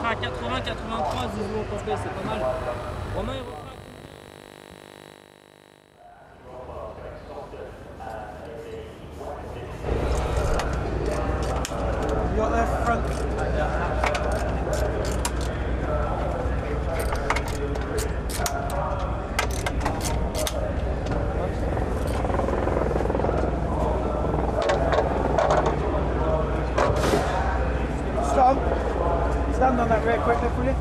À 80-83, Zizou au complet, c'est pas mal. Romain, il reprend. You got their front. Stand on that real quick, will you?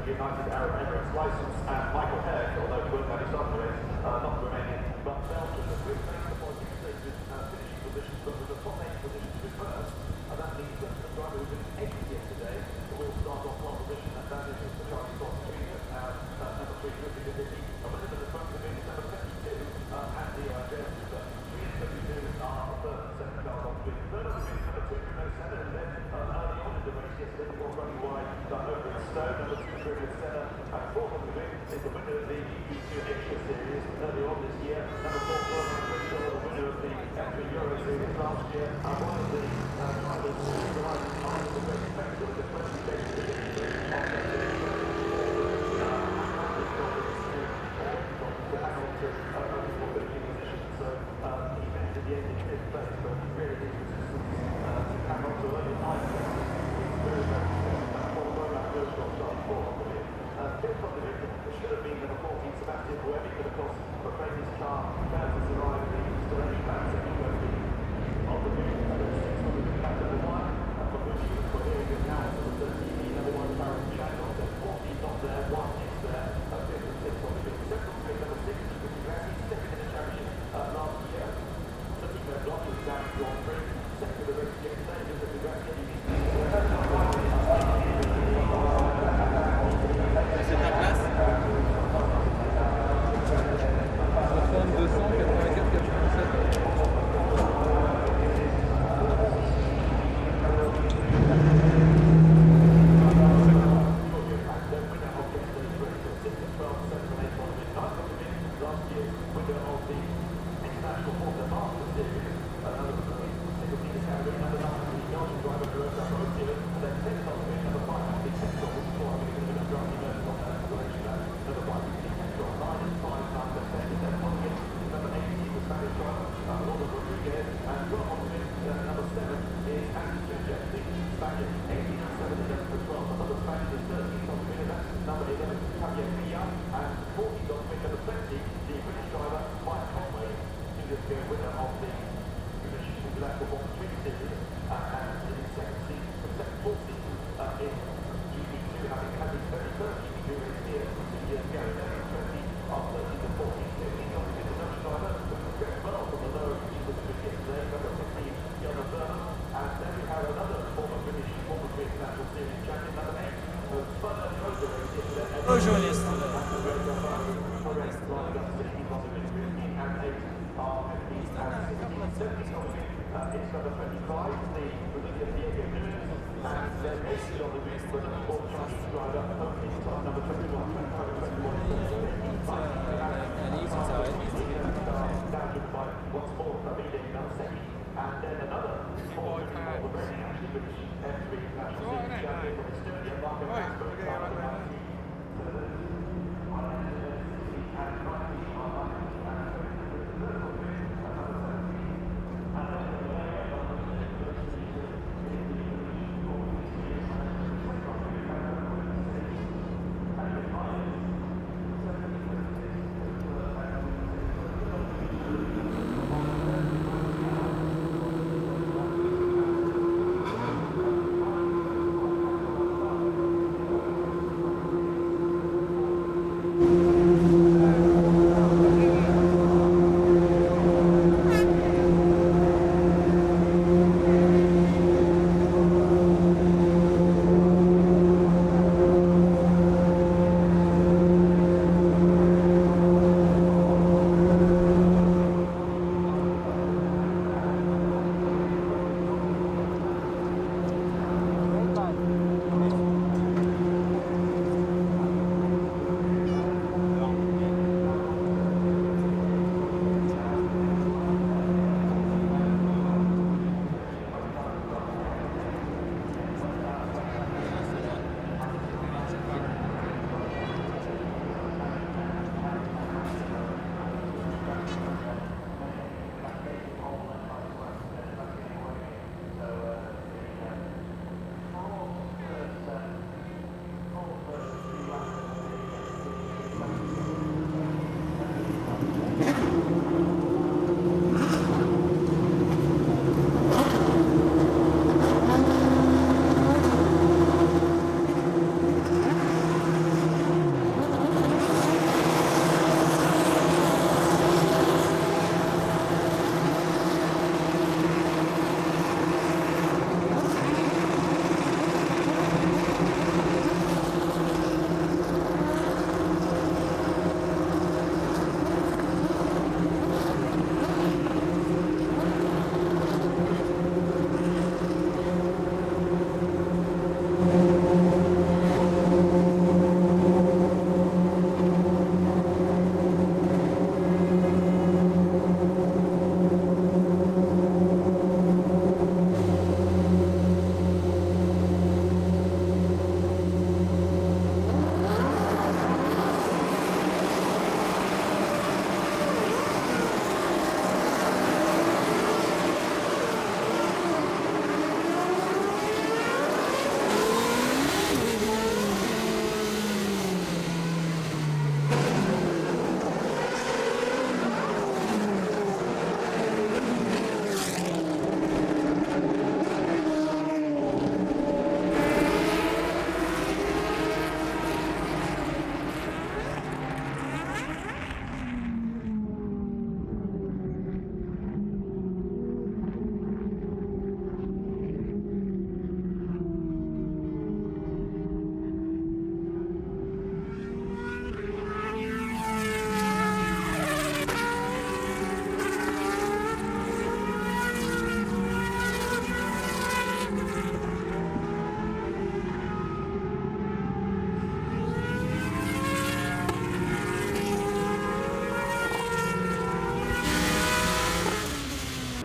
United Arab Emirates license, and Michael Herc, although he won't have his other race, not Romanian, but Belgian, has replaced the following stages finishing positions, but with the top 8 positions reversed, and that means that the driver who finished 8th yesterday will start off one position, and that is the Charlie Scott Jr. Number 3, Griffin Division. A minute at the front of him is number 22, and the IJS, but 3 and 22 are the third and second cars on the wing. Third on the wing is number 2, Britain Race2, and then early on in the race yesterday, he was running wide, done over in Stone, number 2, Britain Race2, and fourth on the wing is the winner of the GP2 series earlier on this year, number 4, the winner of the F3 Euro series last year, and one of the drivers who arrived behind the great spectacle of the 20 days of journalist.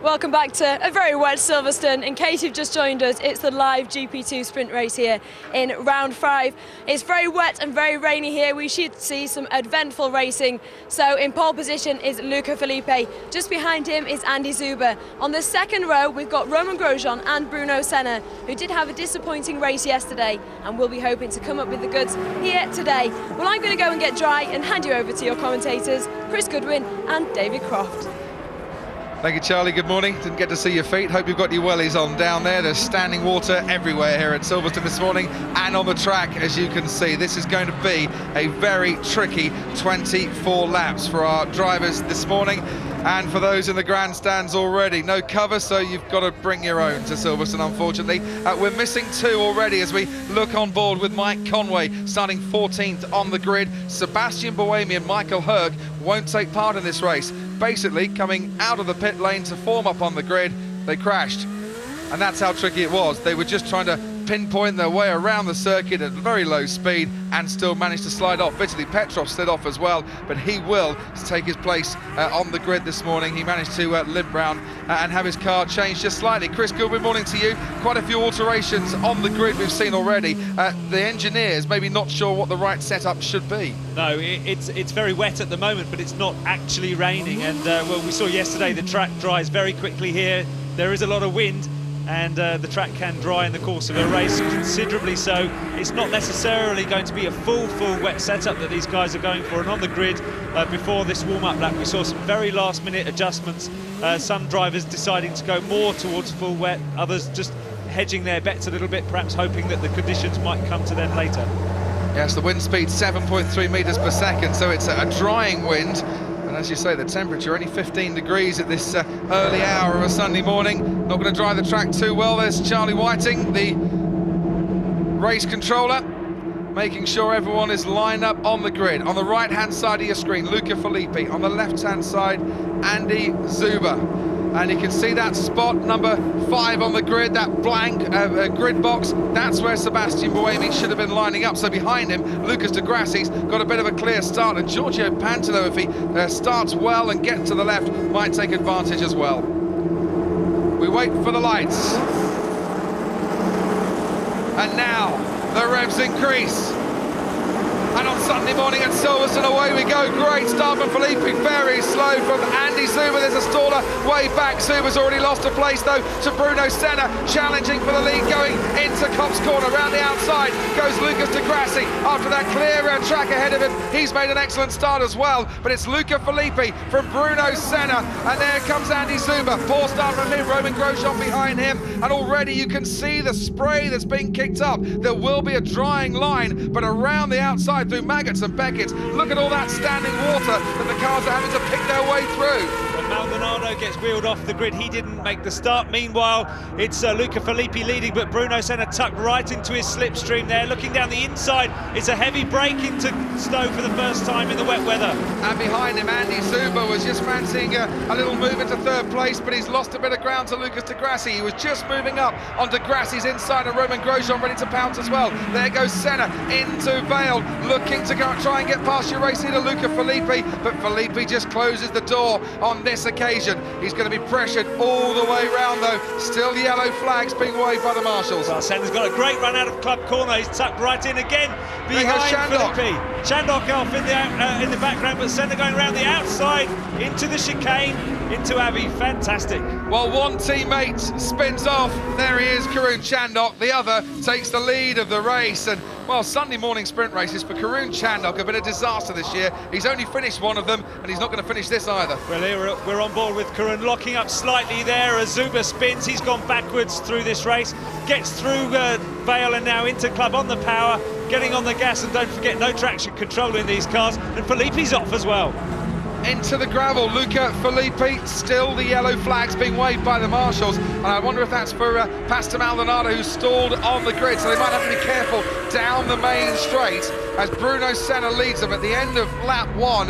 Welcome back to a very wet Silverstone. In case you've just joined us, it's the live GP2 sprint race here in round 5. It's very wet and very rainy here. We should see some eventful racing. So in pole position is Luca Filippi. Just behind him is Andy Zuber. On the second row, we've got Romain Grosjean and Bruno Senna, who did have a disappointing race yesterday and will be hoping to come up with the goods here today. Well, I'm going to go and get dry and hand you over to your commentators, Chris Goodwin and David Croft. Thank you, Charlie. Good morning. Didn't get to see your feet. Hope you've got your wellies on down there. There's standing water everywhere here at Silverstone this morning and on the track, as you can see. This is going to be a very tricky 24 laps for our drivers this morning. And for those in the grandstands already, no cover, so you've got to bring your own to Silverstone, unfortunately. We're missing 2 already as we look on board with Mike Conway starting 14th on the grid. Sebastian Buemi and Michael Herc won't take part in this race. Basically, coming out of the pit lane to form up on the grid, they crashed. And that's how tricky it was. They were just trying to pinpoint their way around the circuit at very low speed and still managed to slide off. Vitaly Petrov slid off as well, but he will take his place on the grid this morning. He managed to limp round and have his car changed just slightly. Chris, good morning to you. Quite a few alterations on the grid we've seen already. The engineers maybe not sure what the right setup should be. No, it's very wet at the moment, but it's not actually raining. And well, we saw yesterday the track dries very quickly here. There is a lot of wind, and the track can dry in the course of a race considerably, so it's not necessarily going to be a full wet setup that these guys are going for. And on the grid before this warm-up lap, we saw some very last-minute adjustments, some drivers deciding to go more towards full wet, others just hedging their bets a little bit, perhaps hoping that the conditions might come to them later. Yes, the wind speed 7.3 metres per second, so it's a drying wind. And as you say, the temperature only 15 degrees at this early hour of a Sunday morning. Not going to dry the track too well. There's Charlie Whiting, the race controller, making sure everyone is lined up on the grid. On the right-hand side of your screen, Luca Filippi. On the left-hand side, Andy Zuber. And you can see that spot number 5 on the grid, that blank grid box. That's where Sebastian Buemi should have been lining up. So behind him, Lucas de Grassi's got a bit of a clear start. And Giorgio Pantano, if he starts well and gets to the left, might take advantage as well. We wait for the lights. And now the revs increase. And on Sunday morning at Silverstone, away we go. Great start from Filippi, very slow from Andy Zuber. There's a staller way back. Zuber's already lost a place though to Bruno Senna, challenging for the lead, going into Copse Corner. Around the outside goes Lucas de Grassi. After that clear track ahead of him, he's made an excellent start as well. But it's Luca Filippi from Bruno Senna, and there comes Andy Zuber. Poor start from him, Romain Grosjean behind him, and already you can see the spray that's being kicked up. There will be a drying line, but around the outside through Maggots and Beckett's, look at all that standing water that the cars are having to pick their way through. Well, Maldonado gets wheeled off the grid. He didn't make the start. Meanwhile, it's Luca Filippi leading, but Bruno Senna tucked right into his slipstream there. Looking down the inside, it's a heavy break into Stowe for the first time in the wet weather. And behind him, Andy Zuber was just fancying a little move into 3rd place, but he's lost a bit of ground to Lucas de Grassi. He was just moving up on de Grassi's inside, and Romain Grosjean ready to pounce as well. There goes Senna into Vale, looking to go try and get past your race leader Luca Filippi, but Filippi just closes the door on this occasion. He's going to be pressured all the way round though. Still yellow flags being waved by the marshals. Well, Senna's got a great run out of Club Corner. He's tucked right in again behind Filippi. Chandok off in the background, but Senna going around the outside into the chicane, into Abbey. Fantastic. Well, one teammate spins off. There he is, Karun Chandok. The other takes the lead of the race. And well, Sunday morning sprint races for Karun Chandok have been a disaster this year. He's only finished one of them, and he's not going to finish this either. Well, here we're on board with Karun, locking up slightly there as Zuber spins. He's gone backwards through this race, gets through Vale and now into Club on the power, getting on the gas, and don't forget, no traction control in these cars, and Filippi's off as well. Into the gravel, Luca Filippi, still the yellow flags being waved by the marshals, and I wonder if that's for Pastor Maldonado, who's stalled on the grid, so they might have to be careful down the main straight as Bruno Senna leads them at the end of lap 1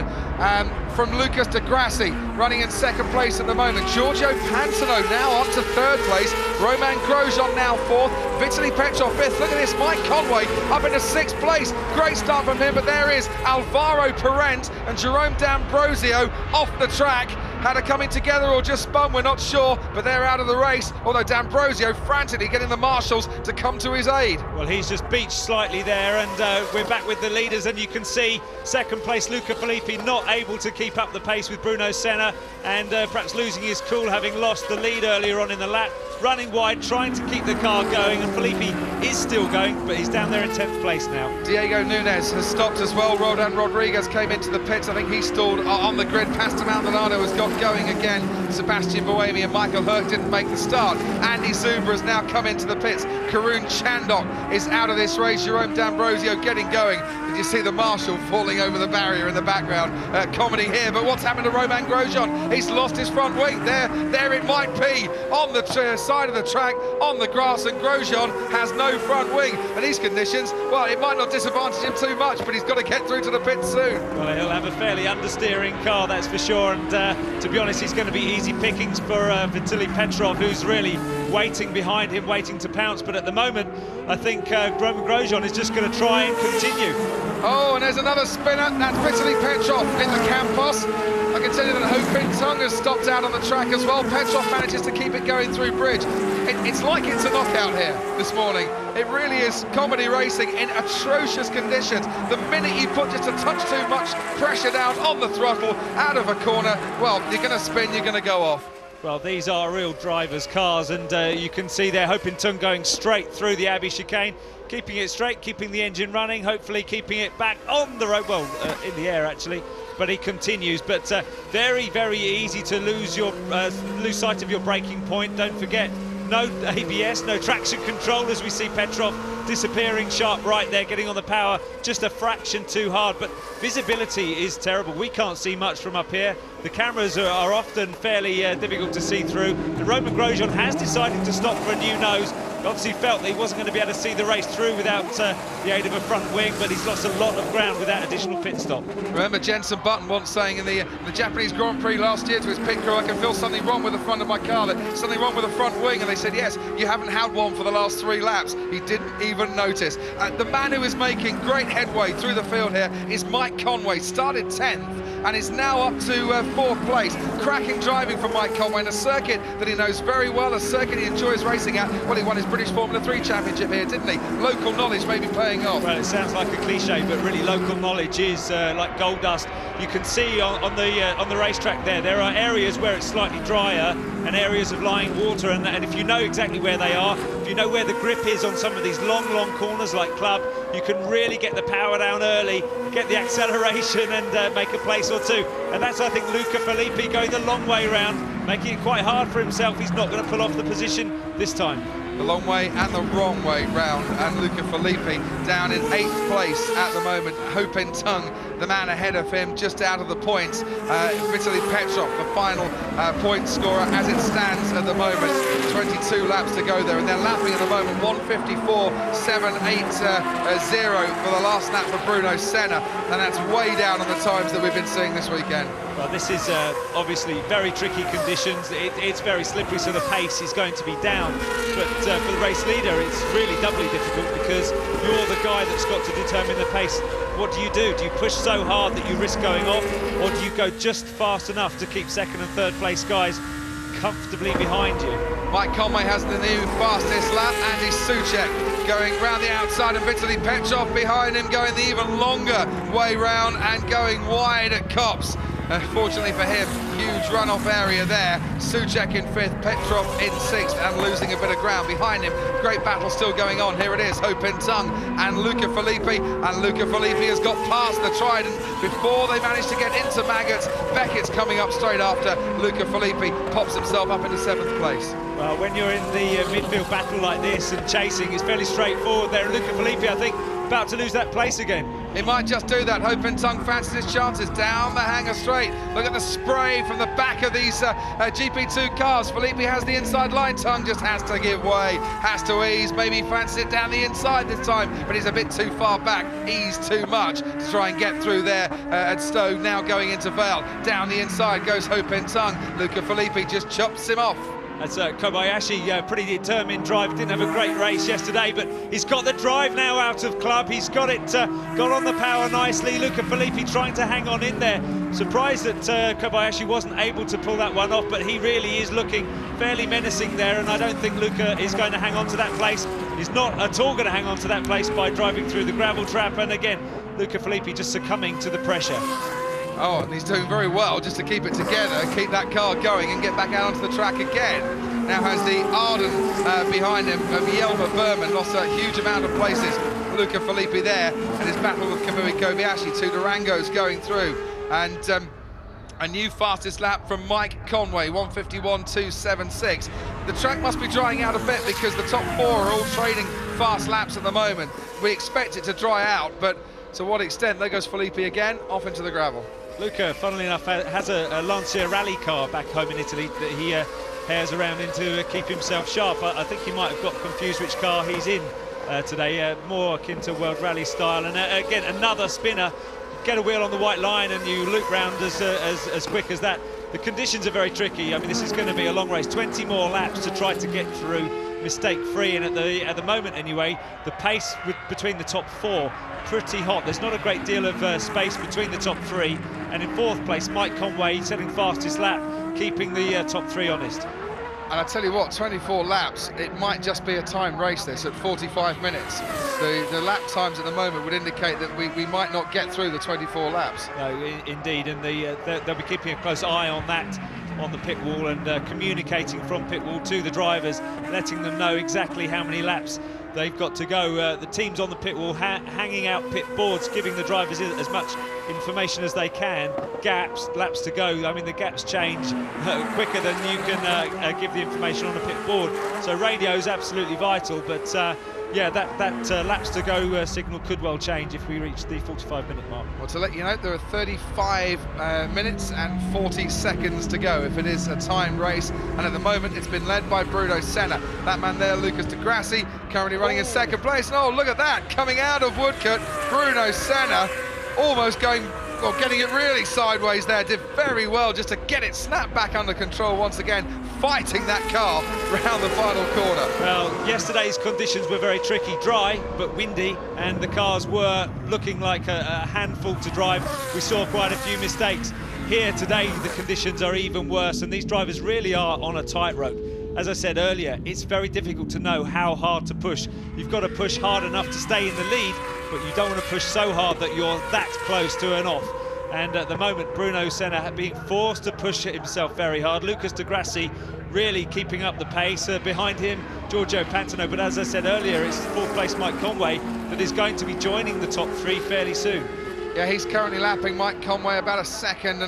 from Lucas de Grassi, running in 2nd place at the moment. Giorgio Pantano now up to 3rd place, Romain Grosjean now 4th, Vitaly Petrov 5th. Look at this, Mike Conway up into 6th place. Great start from him, but there is Alvaro Parent and Jerome D'Ambrosio off the track. had a coming together or just spun, we're not sure, but they're out of the race, although D'Ambrosio frantically getting the marshals to come to his aid. Well, he's just beached slightly there, and we're back with the leaders, and you can see second place Luca Filippi not able to keep up the pace with Bruno Senna, and perhaps losing his cool, having lost the lead earlier on in the lap, running wide, trying to keep the car going, and Filippi is still going, but he's down there in 10th place now. Diego Nunes has stopped as well. Rodan Rodriguez came into the pits. I think he stalled on the grid. Pastor Maldonado has got going again. Sebastian Buemi and Michael Hurk didn't make the start. Andy Zuber has now come into the pits. Karun Chandok is out of this race. Jerome D'Ambrosio getting going. Did you see the marshal falling over the barrier in the background? Comedy here, but what's happened to Romain Grosjean? He's lost his front wing. There it might be on the side of the track, on the grass, and Grosjean has no front wing. And these conditions, well, it might not disadvantage him too much, but he's got to get through to the pit soon. Well, he'll have a fairly understeering car, that's for sure, and to be honest, he's going to be easy pickings for Vitaly Petrov, who's really waiting behind him, waiting to pounce, but at the moment, I think Romain Grosjean is just going to try and continue. Oh, and there's another spinner. That's Vitaly Petrov in the Campos. I can tell you that Ho Pin Tung has stopped out on the track as well. Petrov manages to keep it going through bridge. It's like it's a knockout here this morning. It really is comedy racing in atrocious conditions. The minute you put just a touch too much pressure down on the throttle, out of a corner, well, you're going to spin, you're going to go off. Well, these are real drivers' cars, and you can see there Ho Pin Tung going straight through the Abbey chicane, keeping it straight, keeping the engine running, hopefully keeping it back on the road, well, in the air actually, but he continues. But very, very easy to lose sight of your braking point. Don't forget, no ABS, no traction control, as we see Petrov disappearing sharp right there, getting on the power just a fraction too hard, but visibility is terrible. We can't see much from up here. The cameras are often fairly difficult to see through, and Romain Grosjean has decided to stop for a new nose. Obviously felt that he wasn't going to be able to see the race through without the aid of a front wing, but he's lost a lot of ground with that additional pit stop. Remember Jenson Button once saying in the Japanese Grand Prix last year to his pit crew, I can feel something wrong with the front of my car, something wrong with the front wing, and they said, yes, you haven't had one for the last 3 laps. He didn't even notice. The man who is making great headway through the field here is Mike Conway, started 10th and is now up to 4th place. Cracking driving from Mike Conway in a circuit that he knows very well, a circuit he enjoys racing at. Well, he won his British Formula 3 championship here, didn't he? Local knowledge may be paying off. Well, it sounds like a cliche, but really local knowledge is like gold dust. You can see on the racetrack there are areas where it's slightly drier and areas of lying water, and if you know exactly where they are, if you know where the grip is on some of these long corners like Club, you can really get the power down early, get the acceleration, and make a place or two. And that's, I think, Luca Filippi going the long way round, making it quite hard for himself. He's not going to pull off the position this time. The long way and the wrong way round, and Luca Filippi down in 8th place at the moment. Ho Pin Tung, the man ahead of him, just out of the points. Vitaly Petrov, the final point scorer as it stands at the moment. 22 laps to go there, and they're lapping at the moment 154.780 for the last lap for Bruno Senna, and that's way down on the times that we've been seeing this weekend. Well, this is obviously very tricky conditions. It's very slippery, so the pace is going to be down. But for the race leader, it's really doubly difficult because you're the guy that's got to determine the pace. What do? Do you push so hard that you risk going off, or do you go just fast enough to keep 2nd and 3rd place guys comfortably behind you? Mike Conway has the new fastest lap. Andy Soucek going round the outside, and Vitaly Petrov behind him going the even longer way round and going wide at Copse. Fortunately for him, huge runoff area there. Soucek in 5th, Petrov in 6th, and losing a bit of ground behind him. Great battle still going on. Here it is, Ho Pin Tung and Luca Filippi, and Luca Filippi has got past the Trident before they managed to get into Maggots. Beckett's coming up straight after. Luca Filippi pops himself up into 7th place. Well, when you're in the midfield battle like this and chasing, it's fairly straightforward there. Luca Filippi, I think, about to lose that place again. He might just do that. Ho Pin Tung fancies his chances down the hanger straight. Look at the spray from the back of these GP2 cars. Filippi has the inside line. Tung just has to give way, has to ease. Maybe he fancies it down the inside this time, but he's a bit too far back. Ease too much to try and get through there at Stowe. Now going into Vale. Down the inside goes Ho Pin Tung. Luca Filippi just chops him off. That's Kobayashi, pretty determined driver. Didn't have a great race yesterday, but he's got the drive now out of club. He's got it, got on the power nicely. Luca Filippi trying to hang on in there. Surprised that Kobayashi wasn't able to pull that one off, but he really is looking fairly menacing there, and I don't think Luca is going to hang on to that place. He's not at all going to hang on to that place by driving through the gravel trap, and again, Luca Filippi just succumbing to the pressure. Oh, and he's doing very well just to keep it together, keep that car going and get back out onto the track again. Now has the Arden behind him of Yelmer Berman, lost a huge amount of places. Luca Filippi there, and his battle with Kamui Kobayashi, 2 Durangos going through. And a new fastest lap from Mike Conway, 151.276. The track must be drying out a bit because the top 4 are all trading fast laps at the moment. We expect it to dry out, but to what extent? There goes Filippi again, off into the gravel. Luca, funnily enough, has a Lancia rally car back home in Italy that he pairs around in to keep himself sharp. I think he might have got confused which car he's in today, more akin to World Rally style. And again, another spinner. Get a wheel on the white line and you loop round as quick as that. The conditions are very tricky. I mean, this is going to be a long race, 20 more laps to try to get through mistake-free, and at the moment anyway, the pace between the top 4 pretty hot. There's not a great deal of space between the top 3, and in 4th place, Mike Conway setting fastest lap, keeping the top 3 honest. And I tell you what, 24 laps, it might just be a time race this at 45 minutes. The lap times at the moment would indicate that we might not get through the 24 laps. No, indeed, and they'll be keeping a close eye on that on the pit wall, and communicating from pit wall to the drivers, letting them know exactly how many laps they've got to go. The teams on the pit wall hanging out pit boards, giving the drivers as much information as they can. Gaps, laps to go. I mean, the gaps change quicker than you can give the information on a pit board. So radio is absolutely vital, but yeah, that laps to go signal could well change if we reach the 45-minute mark. Well, to let you know, there are 35 minutes and 40 seconds to go if it is a timed race, and at the moment it's been led by Bruno Senna. That man there, Lucas de Grassi, currently running in 2nd place. And oh, look at that, coming out of Woodcote, Bruno Senna almost going, well, getting it really sideways there, did very well just to get it snapped back under control once again, fighting that car round the final corner. Well, yesterday's conditions were very tricky, dry but windy, and the cars were looking like a handful to drive. We saw quite a few mistakes. Here today, the conditions are even worse, and these drivers really are on a tightrope. As I said earlier, it's very difficult to know how hard to push. You've got to push hard enough to stay in the lead, but you don't want to push so hard that you're that close to an off. And at the moment, Bruno Senna being forced to push himself very hard. Lucas de Grassi really keeping up the pace. Behind him, Giorgio Pantano. But as I said earlier, it's 4th place Mike Conway that is going to be joining the top 3 fairly soon. Yeah, he's currently lapping Mike Conway about 1.5 seconds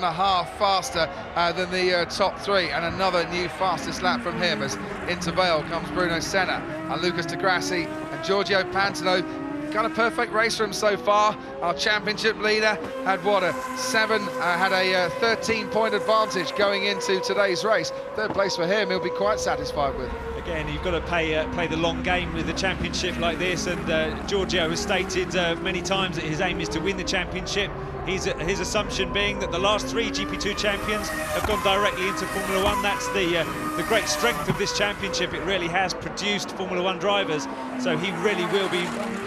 faster than the top 3, and another new fastest lap from him as into Vale comes Bruno Senna and Lucas de Grassi and Giorgio Pantano. Got a perfect race for him so far. Our championship leader had what, a 13-point advantage going into today's race. 3rd place for him, he'll be quite satisfied with. Again, you've got to play the long game with a championship like this, and Giorgio has stated many times that his aim is to win the championship. His assumption being that the last 3 GP2 champions have gone directly into Formula 1. That's the great strength of this championship. It really has produced Formula 1 drivers, so he really will be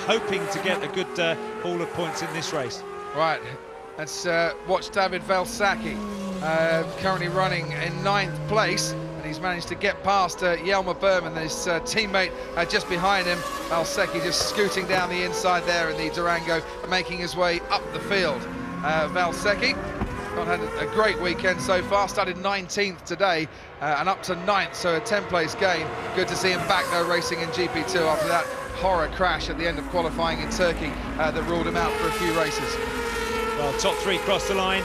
hoping to get a good haul of points in this race. Right, let's watch David Valsacchi, currently running in 9th place, and he's managed to get past Yelmer Berman, his teammate just behind him. Valsacchi just scooting down the inside there in the Durango, making his way up the field. Valsacchi not had a great weekend so far, started 19th today and up to 9th, so a 10-place gain. Good to see him back though, racing in GP2 after that horror crash at the end of qualifying in Turkey that ruled him out for a few races. Well, top 3 crossed the line,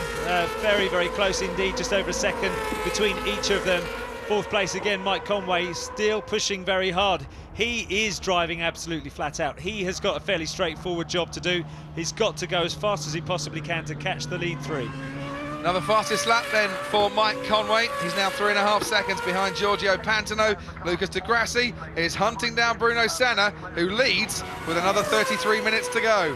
very, very close indeed, just over 1 second between each of them. 4th place again, Mike Conway, still pushing very hard. He is driving absolutely flat out. He has got a fairly straightforward job to do. He's got to go as fast as he possibly can to catch the lead 3. Another fastest lap then for Mike Conway. He's now 3.5 seconds behind Giorgio Pantano. Lucas de Grassi is hunting down Bruno Senna, who leads with another 33 minutes to go.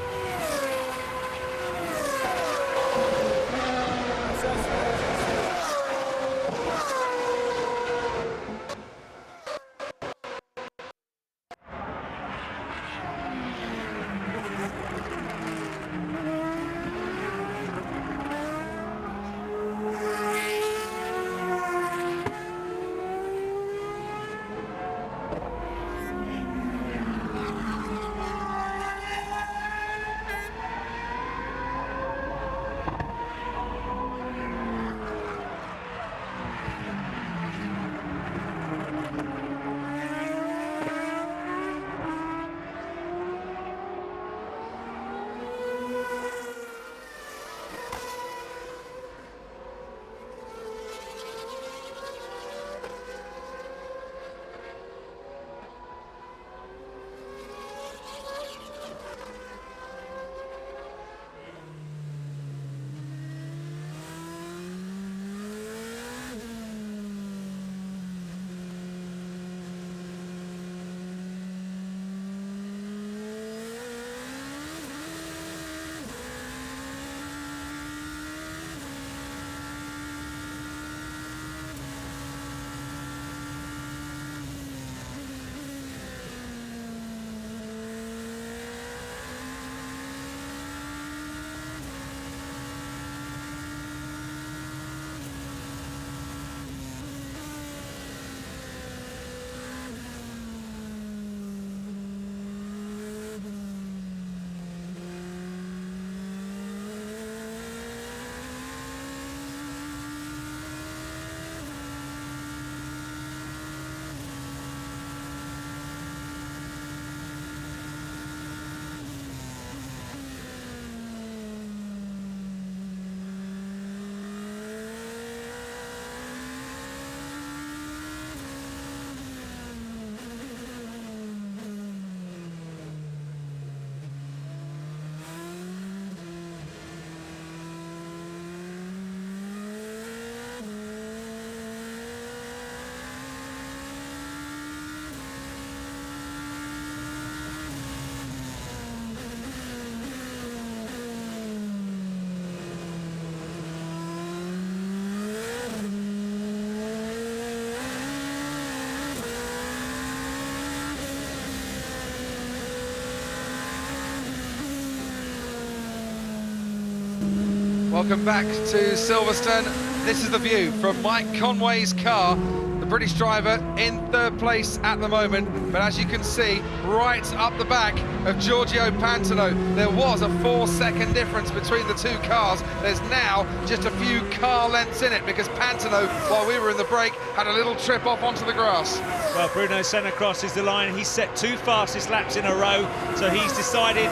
Welcome back to Silverstone. This is the view from Mike Conway's car, the British driver in third place at the moment, but as you can see, right up the back of Giorgio Pantano, there was a 4-second difference between the two cars. There's now just a few car lengths in it because Pantano, while we were in the break, had a little trip off onto the grass. Well, Bruno Senna crosses the line. He's set 2 fastest laps in a row, so he's decided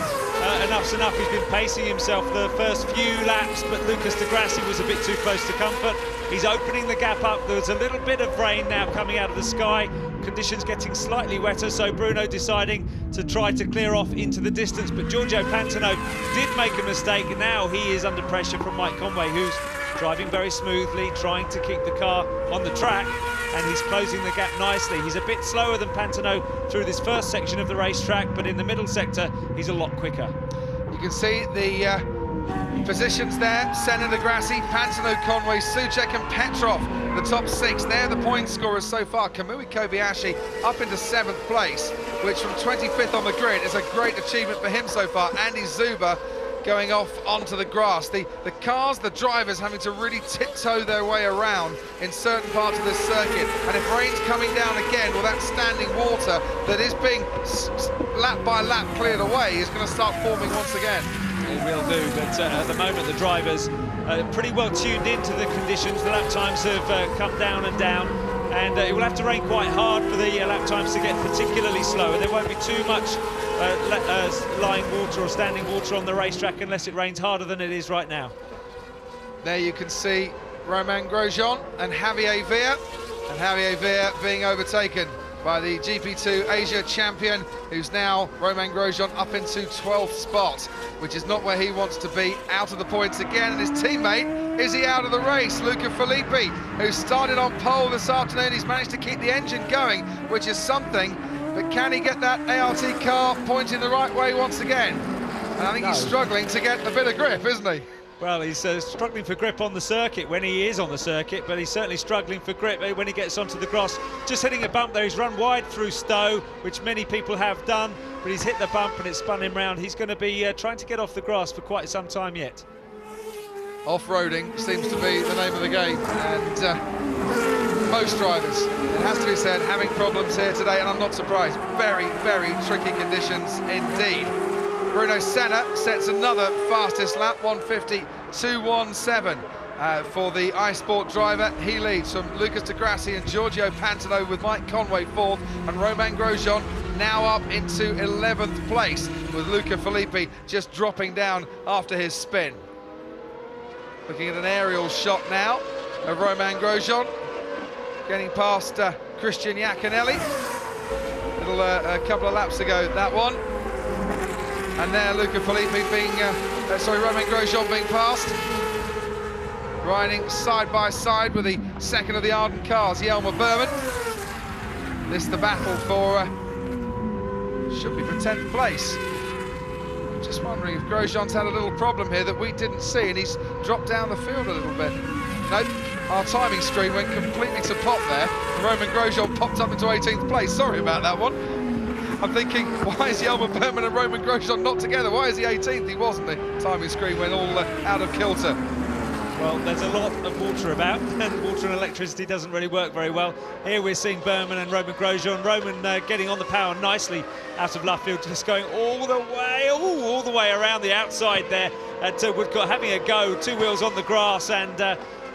enough's enough. He's been pacing himself the first few laps, but Lucas Di Grassi was a bit too close to comfort. He's opening the gap up. There's a little bit of rain now coming out of the sky. Conditions getting slightly wetter, so Bruno deciding to try to clear off into the distance. But Giorgio Pantano did make a mistake. Now he is under pressure from Mike Conway, who's driving very smoothly, trying to keep the car on the track, and he's closing the gap nicely. He's a bit slower than Pantano through this first section of the racetrack, but in the middle sector, he's a lot quicker. You can see the positions there: Senna, Di Grassi, Pantano, Conway, Soucek and Petrov, the top 6. They're the point scorers so far. Kamui Kobayashi up into 7th place, which from 25th on the grid is a great achievement for him so far. Andy Zuber going off onto the grass. The cars, the drivers having to really tiptoe their way around in certain parts of this circuit. And if rain's coming down again, well, that standing water that is being lap by lap cleared away is going to start forming once again. It will do, but at the moment the drivers are pretty well tuned into the conditions. The lap times have come down and down, and it will have to rain quite hard for the lap times to get particularly slow. There won't be too much lying water or standing water on the racetrack unless it rains harder than it is right now. There you can see Romain Grosjean and Javier Villa, and Javier Villa being overtaken by the GP2 Asia champion, who's now Romain Grosjean up into 12th spot, which is not where he wants to be. Out of the points again, and his teammate, is he out of the race? Luca Filippi, who started on pole this afternoon. He's managed to keep the engine going, which is something, but can he get that ART car pointing the right way once again? And I think he's struggling to get a bit of grip, isn't he? Well, he's struggling for grip on the circuit when he is on the circuit, but he's certainly struggling for grip when he gets onto the grass. Just hitting a bump there. He's run wide through Stowe, which many people have done, but he's hit the bump and it's spun him round. He's going to be trying to get off the grass for quite some time yet. Off-roading seems to be the name of the game, and most drivers, it has to be said, having problems here today, and I'm not surprised. Very, very tricky conditions indeed. Bruno Senna sets another fastest lap, 1:50.217 for the iSport driver. He leads from Lucas Di Grassi and Giorgio Pantano, with Mike Conway 4th, and Romain Grosjean now up into 11th place, with Luca Filippi just dropping down after his spin. Looking at an aerial shot now of Romain Grosjean, getting past Christian Iaconelli. A couple of laps ago, that one. And there Luca Filippi being, Romain Grosjean being passed. Riding side by side with the second of the Arden cars, Jelmer Berman. This the battle for, should be for 10th place. I'm just wondering if Grosjean's had a little problem here that we didn't see, and he's dropped down the field a little bit. Nope, our timing screen went completely to pot there. Romain Grosjean popped up into 18th place. Sorry about that one. I'm thinking, why is Jelmer Berman and Romain Grosjean not together? Why is he 18th? He wasn't. The timing screen went all out of kilter. Well, there's a lot of water about, and water and electricity doesn't really work very well. Here we're seeing Berman and Romain Grosjean. Romain getting on the power nicely out of left field, just going all the way around the outside there at Woodcourt, having a go, 2 wheels on the grass, and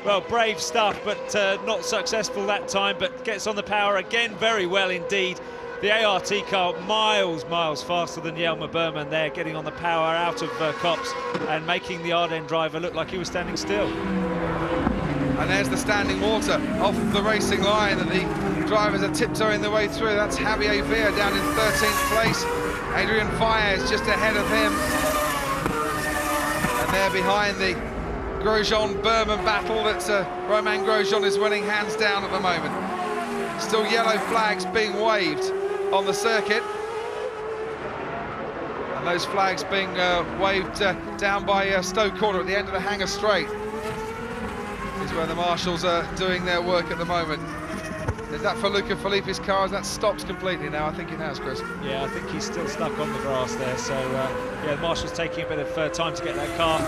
well, brave stuff, but not successful that time, but gets on the power again very well indeed. The ART car miles faster than Jelmer Berman there, getting on the power out of Copse and making the Ardennes driver look like he was standing still. And there's the standing water off the racing line, and the drivers are tiptoeing their way through. That's Javier Villa down in 13th place. Adrian Faez just ahead of him. And they're behind the Grosjean-Berman battle that Romain Grosjean is winning hands down at the moment. Still yellow flags being waved on the circuit, and those flags being waved down by Stowe Corner at the end of the Hangar Straight is where the marshals are doing their work at the moment. Is that for Luca Filippi's car? Has that stopped completely now? I think it has, Chris. Yeah, I think he's still stuck on the grass there. So, yeah, the marshal's taking a bit of time to get that car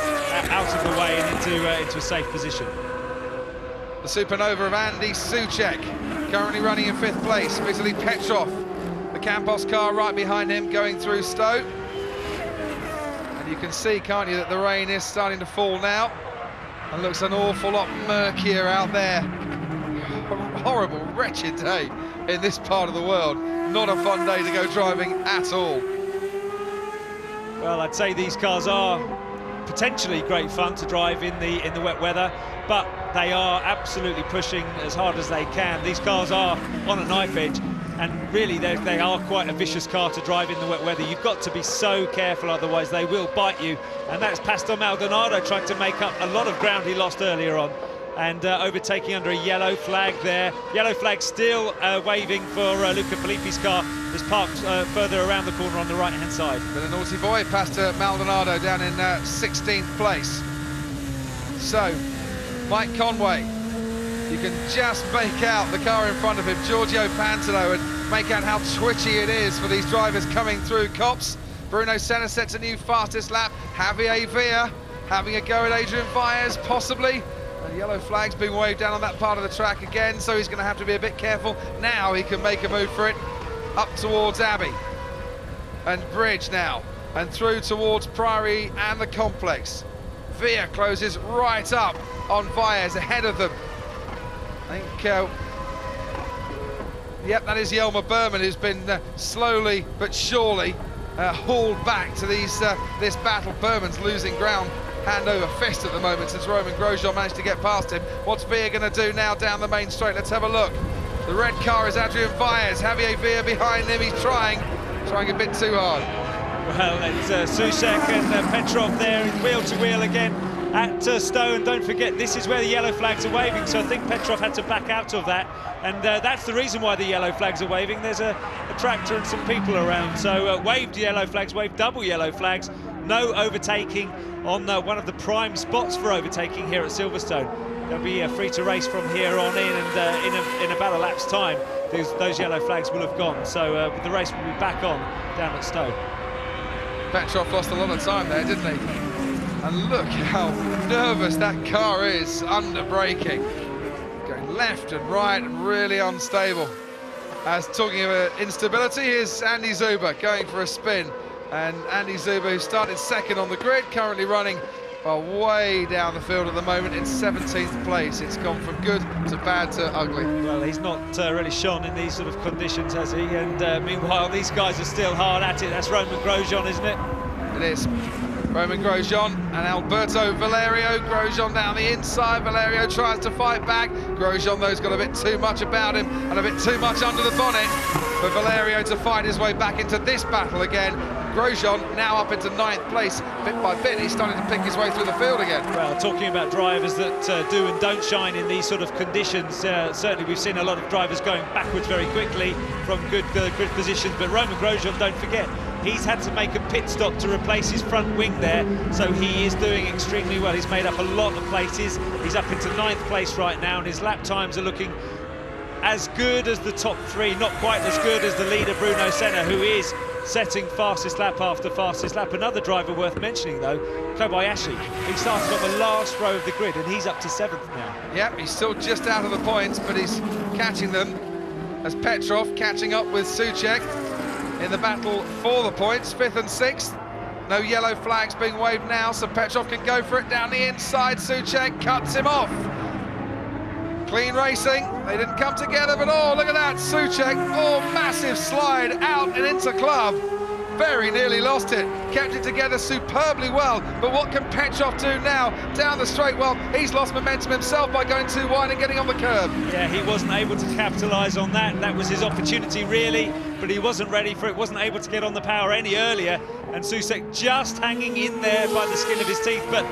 out of the way and into a safe position. The supernova of Andy Soucek, currently running in 5th place. Vitaly Petrov, the Campos car right behind him, going through Stowe. And you can see, can't you, that the rain is starting to fall now. And looks an awful lot murkier out there. A horrible, wretched day in this part of the world. Not a fun day to go driving at all. Well, I'd say these cars are potentially great fun to drive in the wet weather, but they are absolutely pushing as hard as they can. These cars are on a knife edge, and really they are quite a vicious car to drive in the wet weather. You've got to be so careful, otherwise they will bite you. And that's Pastor Maldonado trying to make up a lot of ground he lost earlier on, and overtaking under a yellow flag there. Yellow flag still waving for Luca Filippi's car, is parked further around the corner on the right-hand side. But a naughty boy, Pastor Maldonado, down in 16th place. So, Mike Conway, you can just make out the car in front of him, Giorgio Pantano, and make out how twitchy it is for these drivers coming through Copse. Bruno Senna sets a new fastest lap. Javier Villa having a go at Adrian Vaez, possibly. And yellow flag's been waved down on that part of the track again, so he's going to have to be a bit careful. Now he can make a move for it, up towards Abbey and Bridge now, and through towards Priory and the complex. Villa closes right up on Vaez, ahead of them. I think, yep, that is Yelmer Berman, who's been slowly but surely hauled back to this battle. Berman's losing ground hand over fist at the moment since Roman Grosjean managed to get past him. What's Villa going to do now down the main straight? Let's have a look. The red car is Adrian Vaez. Javier Villa behind him. He's trying a bit too hard. Well, it's Soucek and Petrov there, wheel to wheel again at Stowe. And don't forget, this is where the yellow flags are waving, so I think Petrov had to back out of that, and that's the reason why the yellow flags are waving. There's a tractor and some people around, so waved yellow flags, waved double yellow flags. No overtaking on one of the prime spots for overtaking here at Silverstone. They'll be free to race from here on in, and in about a lap's time, those yellow flags will have gone. So the race will be back on down at Stowe. Petrov lost a lot of time there, didn't he? And look how nervous that car is under braking. Going left and right and really unstable. As talking of instability, here's Andy Zuber going for a spin. And Andy Zuber, who started second on the grid, currently running way down the field at the moment in 17th place. It's gone from good to bad to ugly. Well, he's not really shone in these sort of conditions, has he? And meanwhile, these guys are still hard at it. That's Roman Grosjean, isn't it? It is. Roman Grosjean and Alberto Valerio. Grosjean down the inside. Valerio tries to fight back. Grosjean, though, has got a bit too much about him and a bit too much under the bonnet for Valerio to fight his way back into this battle again. Grosjean now up into 9th place. Bit by bit, he's starting to pick his way through the field again. Well, talking about drivers that do and don't shine in these sort of conditions, certainly we've seen a lot of drivers going backwards very quickly from good grid positions, but Roman Grosjean, don't forget, he's had to make a pit stop to replace his front wing there, so he is doing extremely well. He's made up a lot of places. He's up into 9th place right now, and his lap times are looking as good as the top three, not quite as good as the leader Bruno Senna, who is setting fastest lap after fastest lap. Another driver worth mentioning, though, Kobayashi. He started on the last row of the grid, and he's up to 7th now. Yep, he's still just out of the points, but he's catching them as Petrov catching up with Soucek in the battle for the points, 5th and 6th. No yellow flags being waved now, so Petrov can go for it down the inside. Soucek cuts him off. Clean racing, they didn't come together, but oh, look at that, Soucek, oh, massive slide out and into club. Very nearly lost it, kept it together superbly well, but what can Petrov do now down the straight? Well, he's lost momentum himself by going too wide and getting on the curb. Yeah, he wasn't able to capitalise on that. That was his opportunity, really, but he wasn't ready for it, wasn't able to get on the power any earlier, and Soucek just hanging in there by the skin of his teeth, but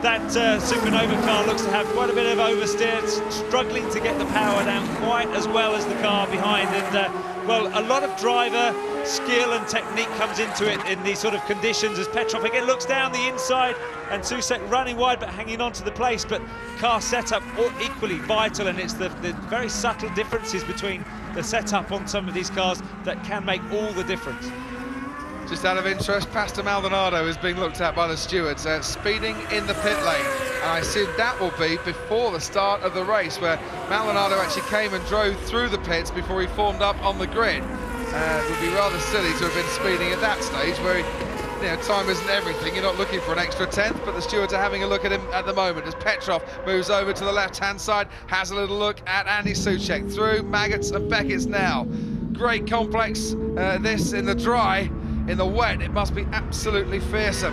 that Supernova car looks to have quite a bit of oversteer. It's struggling to get the power down quite as well as the car behind. And, well, a lot of driver skill and technique comes into it in these sort of conditions, as Petrov again looks down the inside and Susek running wide but hanging on to the place. But car setup equally vital, and it's the very subtle differences between the setup on some of these cars that can make all the difference. Just out of interest, Pastor Maldonado is being looked at by the stewards, speeding in the pit lane. And I assume that will be before the start of the race, where Maldonado actually came and drove through the pits before he formed up on the grid. It would be rather silly to have been speeding at that stage, where time isn't everything. You're not looking for an extra 10th, but the stewards are having a look at him at the moment as Petrov moves over to the left-hand side, has a little look at Andy Soucek through Maggots and Beckett's now. Great complex, this in the dry. In the wet, it must be absolutely fearsome.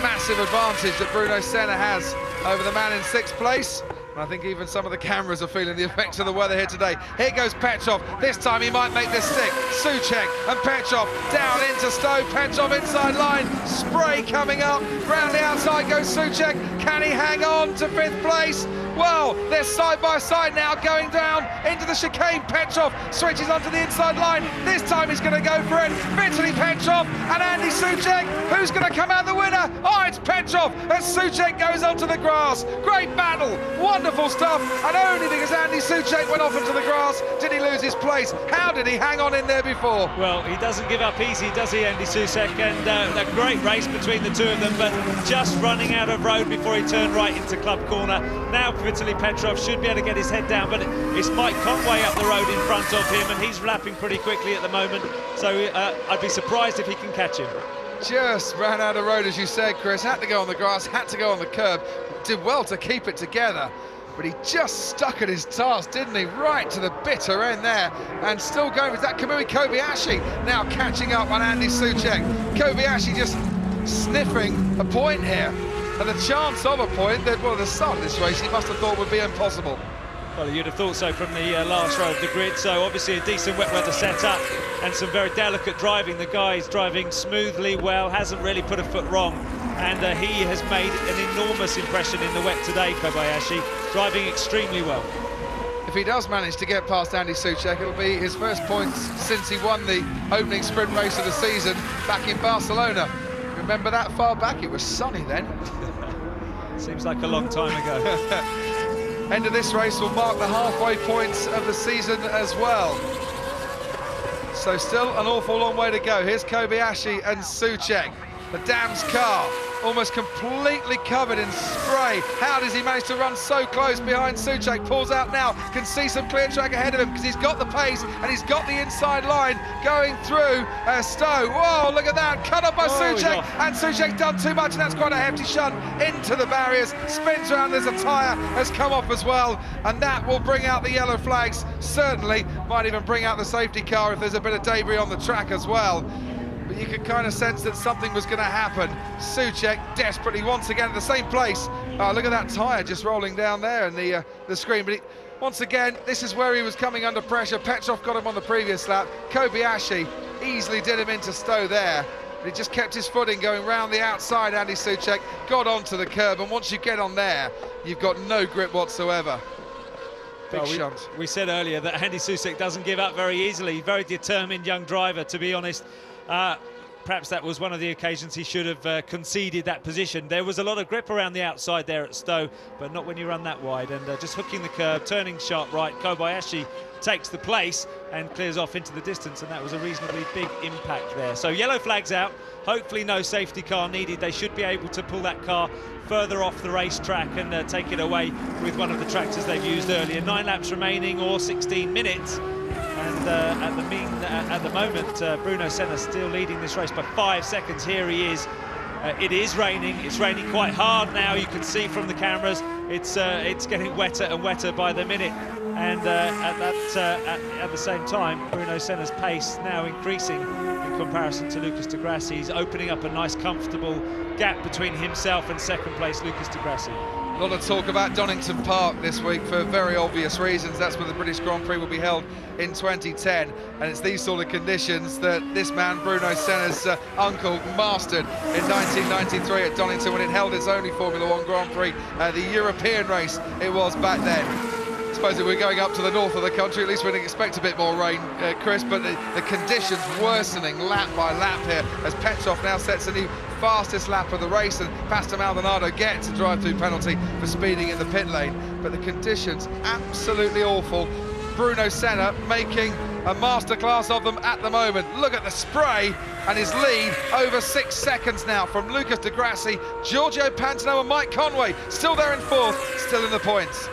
Massive advantage that Bruno Senna has over the man in 6th place. And I think even some of the cameras are feeling the effects of the weather here today. Here goes Petrov. This time he might make this stick. Soucek and Petrov down into Stowe. Petrov inside line. Spray coming up. Round the outside goes Soucek. Can he hang on to 5th place? Well, they're side by side now, going down into the chicane. Petrov switches onto the inside line. This time he's going to go for it. Vitaly Petrov and Andy Soucek. Who's going to come out the winner? Oh, it's Petrov as Soucek goes onto the grass. Great battle, wonderful stuff. And only because Andy Soucek went off into the grass did he lose his place. How did he hang on in there before? Well, he doesn't give up easy, does he, Andy Soucek? And a great race between the two of them, but just running out of road before he turned right into club corner. Now Vitaly Petrov should be able to get his head down, but it's Mike Conway up the road in front of him, and he's lapping pretty quickly at the moment, so I'd be surprised if he can catch him. Just ran out of road, as you said, Chris. Had to go on the grass, had to go on the curb. Did well to keep it together, but he just stuck at his task, didn't he? Right to the bitter end there, and still going with that. Kamui Kobayashi now catching up on Andy Soucek. Kobayashi just sniffing a point here. And the chance of a point that, well, the start of this race he must have thought would be impossible. Well, you'd have thought so from the last row of the grid. So obviously a decent wet weather setup and some very delicate driving. The guy's driving smoothly well, hasn't really put a foot wrong. And he has made an enormous impression in the wet today, Kobayashi, driving extremely well. If he does manage to get past Andy Soucek, it'll be his first points since he won the opening sprint race of the season back in Barcelona. Remember that far back? It was sunny then. Seems like a long time ago. End of this race will mark the halfway points of the season as well. So still an awful long way to go. Here's Kobayashi and Soucek. The Dams car almost completely covered in spray. How does he manage to run so close behind Soucek? Pulls out now, can see some clear track ahead of him because he's got the pace and he's got the inside line going through Stowe. Whoa, look at that, cut up by Soucek, and Soucek's done too much, and that's quite a hefty shunt into the barriers. Spins around, there's a tyre has come off as well, and that will bring out the yellow flags. Certainly might even bring out the safety car if there's a bit of debris on the track as well. But you could kind of sense that something was going to happen. Soucek desperately once again at the same place. Oh, look at that tyre just rolling down there in the screen. But once again, this is where he was coming under pressure. Petrov got him on the previous lap. Kobayashi easily did him into Stowe there. But he just kept his footing going round the outside. Andy Soucek got onto the curb, and once you get on there, you've got no grip whatsoever. Big shunt. We said earlier that Andy Soucek doesn't give up very easily. Very determined young driver, to be honest. Perhaps that was one of the occasions he should have conceded that position. There was a lot of grip around the outside there at Stowe, but not when you run that wide. And just hooking the curb, turning sharp right, Kobayashi takes the place and clears off into the distance, and that was a reasonably big impact there. So yellow flags out, hopefully no safety car needed. They should be able to pull that car further off the racetrack and take it away with one of the tractors they've used earlier. 9 laps remaining, or 16 minutes. And at the moment, Bruno Senna still leading this race by 5 seconds. Here he is. It is raining. It's raining quite hard now. You can see from the cameras. It's getting wetter and wetter by the minute. And at the same time, Bruno Senna's pace now increasing in comparison to Lucas di Grassi. He's opening up a nice, comfortable gap between himself and second place Lucas di Grassi. A lot of talk about Donington Park this week for very obvious reasons. That's where the British Grand Prix will be held in 2010, and it's these sort of conditions that this man, Bruno Senna's uncle, mastered in 1993 at Donington when it held its only Formula One Grand Prix, the European race it was back then. I suppose if we're going up to the north of the country, at least we'd expect a bit more rain, Chris, but the conditions worsening lap by lap here as Petrov now sets a new fastest lap of the race, and Pastor Maldonado gets a drive-through penalty for speeding in the pit lane. But the conditions absolutely awful. Bruno Senna making a masterclass of them at the moment. Look at the spray, and his lead over 6 seconds now from Lucas di Grassi, Giorgio Pantano and Mike Conway still there in fourth, still in the points.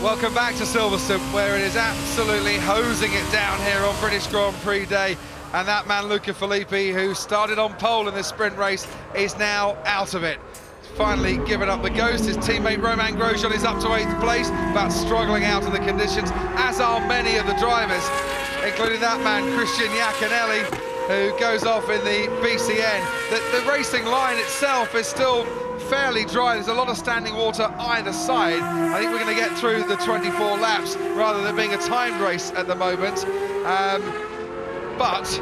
Welcome back to Silverstone, where it is absolutely hosing it down here on British Grand Prix Day. And that man, Luca Filippi, who started on pole in this sprint race, is now out of it. finally given up the ghost. His teammate Romain Grosjean is up to 8th place, but struggling out of the conditions, as are many of the drivers, including that man, Christian Iaconelli, who goes off in the BCN. The racing line itself is still fairly dry. There's a lot of standing water either side. I think we're going to get through the 24 laps rather than being a timed race at the moment. But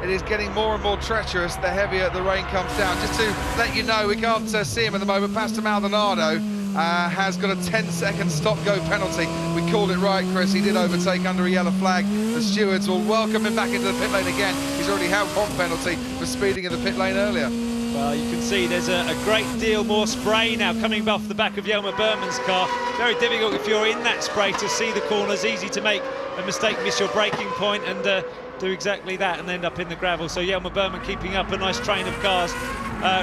it is getting more and more treacherous the heavier the rain comes down. Just to let you know, we can't see him at the moment. Pastor Maldonado has got a 10-second stop-go penalty. We called it right, Chris. He did overtake under a yellow flag. The stewards will welcome him back into the pit lane again. He's already had one penalty for speeding in the pit lane earlier. Well, you can see there's a great deal more spray now coming off the back of Jelmer Berman's car. Very difficult if you're in that spray to see the corners. Easy to make a mistake, miss your braking point, and do exactly that and end up in the gravel. So Jelmer Berman keeping up a nice train of cars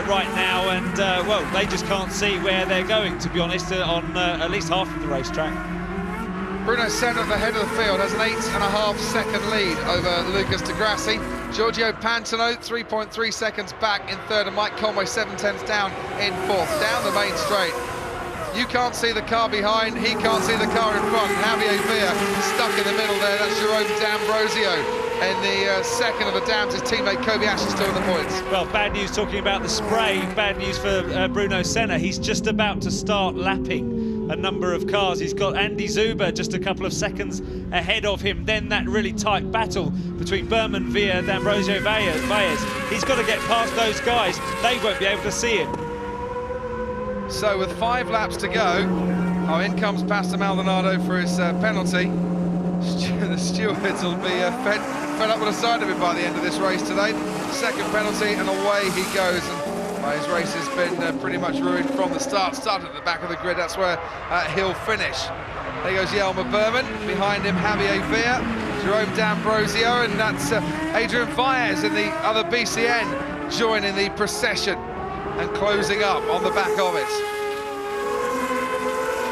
right now, and well, they just can't see where they're going, to be honest, on at least half of the racetrack. Bruno Senna at the head of the field has an 8.5-second lead over Lucas Di Grassi. Giorgio Pantano 3.3 seconds back in third, and Mike Conway 7/10 down in fourth, down the main straight. You can't see the car behind, he can't see the car in front. Javier Villa stuck in the middle there. That's Jerome D'Ambrosio in the second of the dams. His teammate Kobayashi still in the points. Well, bad news talking about the spray. Bad news for Bruno Senna. He's just about to start lapping a number of cars. He's got Andy Zuber just a couple of seconds ahead of him. Then that really tight battle between Berman, Villa, D'Ambrosio, Baez. He's got to get past those guys. They won't be able to see him. So with 5 laps to go, in comes Pastor Maldonado for his penalty. The stewards will be fed up with the side of it by the end of this race today. Second penalty, and away he goes. And his race has been pretty much ruined from the start. Started at the back of the grid, that's where he'll finish. There goes Jelmer Berman, behind him Javier Villa, Jerome D'Ambrosio, and that's Adrian Vaez in the other BCN joining the procession and closing up on the back of it.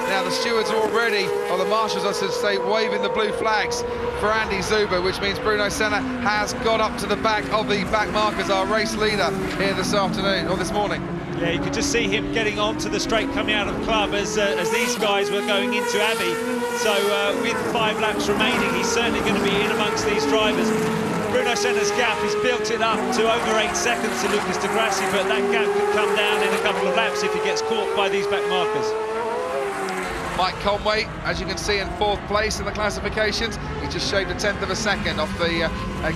Now the stewards are already, or the marshals I should say, waving the blue flags for Andy Zuber, which means Bruno Senna has got up to the back of the back markers, our race leader here this afternoon, or this morning. Yeah, you could just see him getting onto the straight coming out of club as these guys were going into Abbey. So with 5 laps remaining, he's certainly going to be in amongst these drivers. Bruno Senna's gap, he's built it up to over 8 seconds to Lucas Di Grassi, but that gap could come down in a couple of laps if he gets caught by these back markers. Mike Conway, as you can see, in 4th place in the classifications. He just shaved 1/10 of a second off the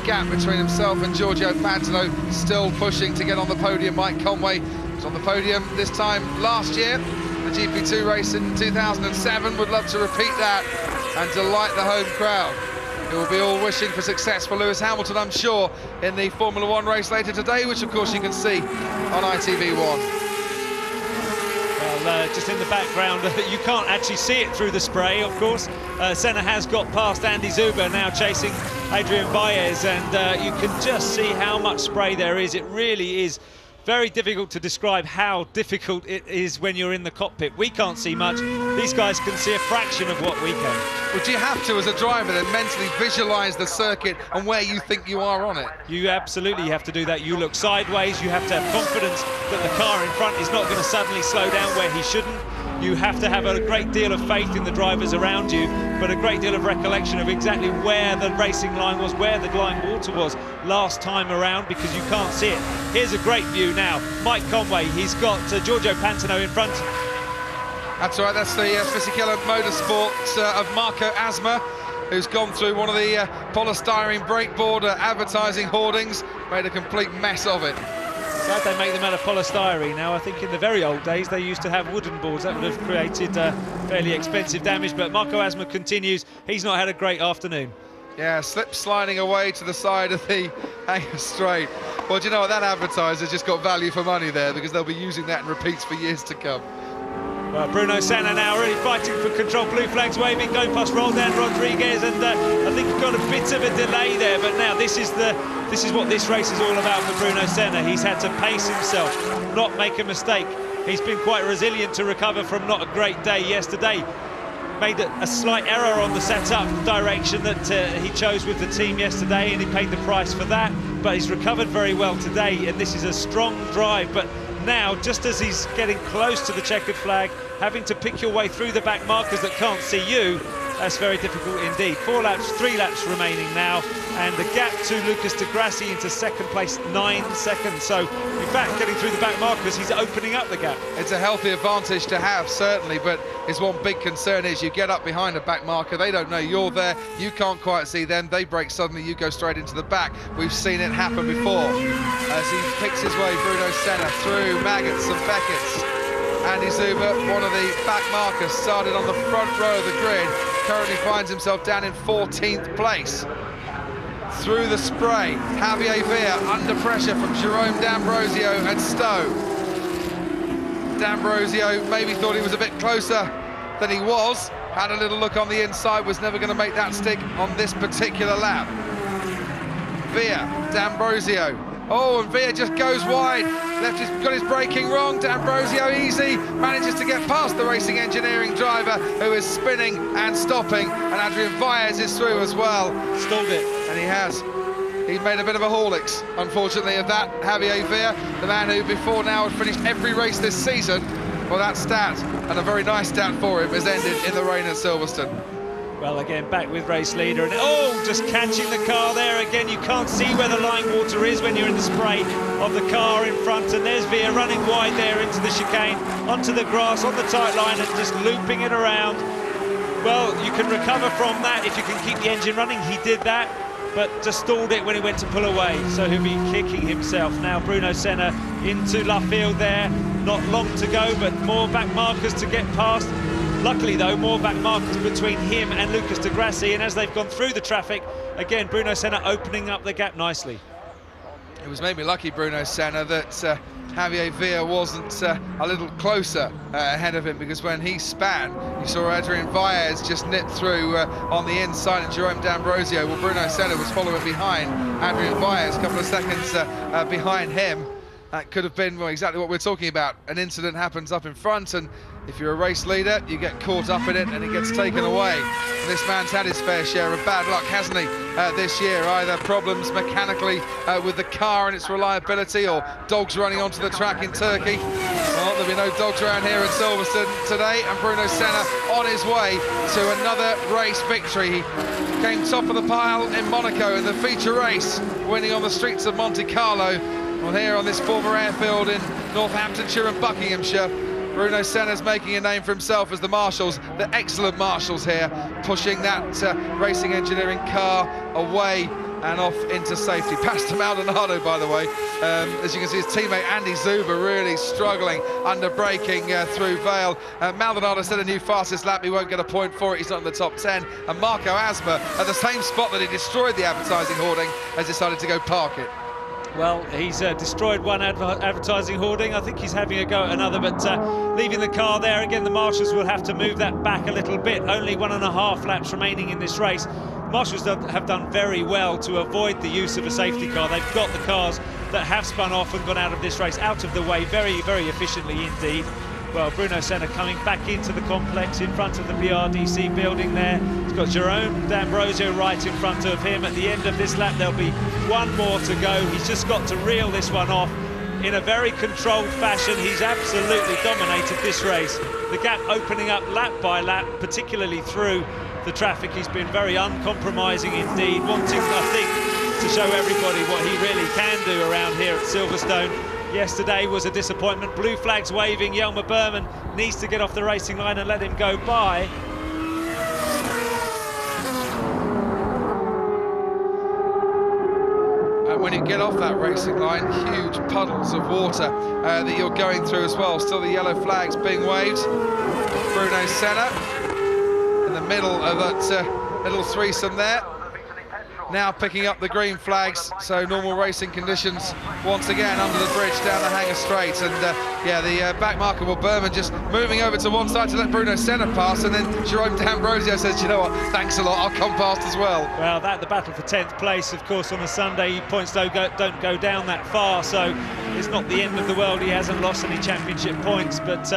gap between himself and Giorgio Pantano. Still pushing to get on the podium. Mike Conway was on the podium this time last year, the GP2 race in 2007. Would love to repeat that and delight the home crowd. It will be all wishing for success for Lewis Hamilton, I'm sure, in the Formula 1 race later today, which of course you can see on ITV1. Just in the background, you can't actually see it through the spray, of course. Senna has got past Andy Zuber, now chasing Adrian Vaez, and you can just see how much spray there is. It really is very difficult to describe how difficult it is when you're in the cockpit. We can't see much. These guys can see a fraction of what we can. Would you have to, as a driver, then mentally visualise the circuit and where you think you are on it? You absolutely have to do that. You look sideways. You have to have confidence that the car in front is not going to suddenly slow down where he shouldn't. You have to have a great deal of faith in the drivers around you, but a great deal of recollection of exactly where the racing line was, where the line water was last time around, because you can't see it. Here's a great view now. Mike Conway, he's got Giorgio Pantano in front. That's all right, that's the Fisichella Motorsport of Marco Asma, who's gone through one of the polystyrene breakboard advertising hoardings, made a complete mess of it. Glad they make them out of polystyrene now. I think in the very old days they used to have wooden boards. That would have created fairly expensive damage, but Marco Asma continues. He's not had a great afternoon. Yeah, slip sliding away to the side of the hangar straight. Well, do you know what, that advertiser's just got value for money there, because they'll be using that in repeats for years to come. Well, Bruno Senna now really fighting for control, blue flags waving, going past Roldan Rodriguez, and I think he's got a bit of a delay there, but now this is what this race is all about for Bruno Senna. He's had to pace himself, not make a mistake. He's been quite resilient to recover from not a great day yesterday. Made a slight error on the setup direction that he chose with the team yesterday, and he paid the price for that, but he's recovered very well today, and this is a strong drive, but now, just as he's getting close to the checkered flag, having to pick your way through the back markers that can't see you, that's very difficult indeed. 3 laps remaining now, and the gap to Lucas de Grassi into second place, 9 seconds. So, in fact, getting through the back markers, he's opening up the gap. It's a healthy advantage to have, certainly, but his one big concern is you get up behind a back marker, they don't know you're there, you can't quite see them, they brake suddenly, you go straight into the back. We've seen it happen before. As he picks his way, Bruno Senna, through Maggots and Beckett's. Andy Zuber, one of the back markers, started on the front row of the grid, currently finds himself down in 14th place. Through the spray, Javier Villa under pressure from Jerome D'Ambrosio and Stowe. D'Ambrosio maybe thought he was a bit closer than he was, had a little look on the inside, was never going to make that stick on this particular lap. Villa, D'Ambrosio, oh, and Villa just goes wide, got his braking wrong. D'Ambrosio easy, manages to get past the Racing Engineering driver who is spinning and stopping, and Adrian Vaez is through as well. Stalled it. And he has. He's made a bit of a Horlicks, unfortunately, of that. Javier Villa, the man who before now had finished every race this season. Well, that stat, and a very nice stat for him, has ended in the rain at Silverstone. Well, again, back with race leader, and oh, just catching the car there again. You can't see where the line water is when you're in the spray of the car in front, and there's Villa running wide there into the chicane, onto the grass, on the tight line, and just looping it around. Well, you can recover from that if you can keep the engine running. He did that, but just stalled it when he went to pull away, so he'll be kicking himself. Now Bruno Senna into Luffield there, not long to go, but more back markers to get past. Luckily though, more back markers between him and Lucas de Grassi, and as they've gone through the traffic, again Bruno Senna opening up the gap nicely. It was maybe lucky, Bruno Senna, that Javier Villa wasn't a little closer ahead of him, because when he span, you saw Adrian Vaez just nip through on the inside, and Jerome D'Ambrosio, well, Bruno Senna was following behind Adrian Vaez, a couple of seconds behind him. That could have been, well, exactly what we're talking about. An incident happens up in front, and if you're a race leader, you get caught up in it and it gets taken away. And this man's had his fair share of bad luck, hasn't he, this year? Either problems mechanically with the car and its reliability, or dogs running onto the track in Turkey. Well, there'll be no dogs around here in Silverstone today, and Bruno Senna on his way to another race victory. He came top of the pile in Monaco in the feature race, winning on the streets of Monte Carlo. Well, here on this former airfield in Northamptonshire and Buckinghamshire, Bruno Senna's making a name for himself as the marshals, the excellent marshals here, pushing that Racing Engineering car away and off into safety. Past to Maldonado, by the way. As you can see, his teammate Andy Zuber really struggling under braking through Vale. Maldonado set a new fastest lap. He won't get a point for it. He's not in the top 10. And Marco Asma, at the same spot that he destroyed the advertising hoarding, has decided to go park it. Well, he's destroyed one advertising hoarding. I think he's having a go at another, but leaving the car there again. The marshals will have to move that back a little bit. Only 1.5 laps remaining in this race. Marshals have done very well to avoid the use of a safety car. They've got the cars that have spun off and gone out of this race out of the way very, very efficiently indeed. Well, Bruno Senna coming back into the complex in front of the BRDC building there. He's got Jerome D'Ambrosio right in front of him. At the end of this lap, there'll be one more to go. He's just got to reel this one off in a very controlled fashion. He's absolutely dominated this race. The gap opening up lap by lap, particularly through the traffic. He's been very uncompromising indeed, wanting, I think, to show everybody what he really can do around here at Silverstone. Yesterday was a disappointment. Blue flags waving. Jelmer Berman needs to get off the racing line and let him go by. And when you get off that racing line, huge puddles of water that you're going through as well. Still the yellow flags being waved. Bruno Senna in the middle of that little threesome there. Now picking up the green flags, so normal racing conditions once again under the bridge down the Hanger Straight. And yeah, the back marker, well, Berman just moving over to one side to let Bruno Senna pass, and then Jerome D'Ambrosio says, you know what, thanks a lot, I'll come past as well. Well, the battle for 10th place, of course, on a Sunday, points don't go down that far, so it's not the end of the world. He hasn't lost any championship points, but